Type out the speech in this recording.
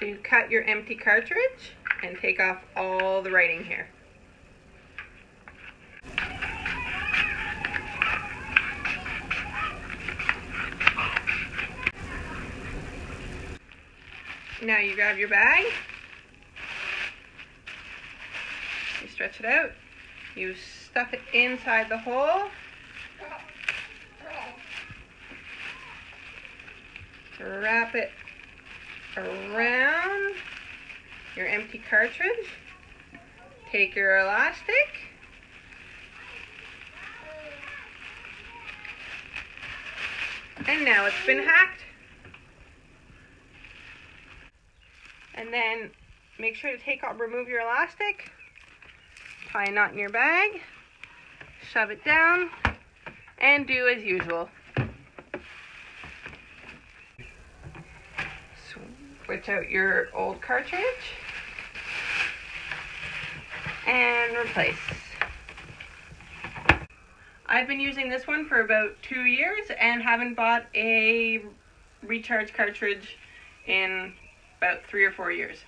So you cut your empty cartridge and take off all the writing here. Now you grab your bag, you stretch it out, you stuff it inside the hole, wrap it around your empty cartridge, take your elastic, and now it's been hacked. And then make sure to remove your elastic, tie a knot in your bag, shove it down, and do as usual. Switch out your old cartridge and replace. I've been using this one for about 2 years and haven't bought a recharge cartridge in about 3 or 4 years.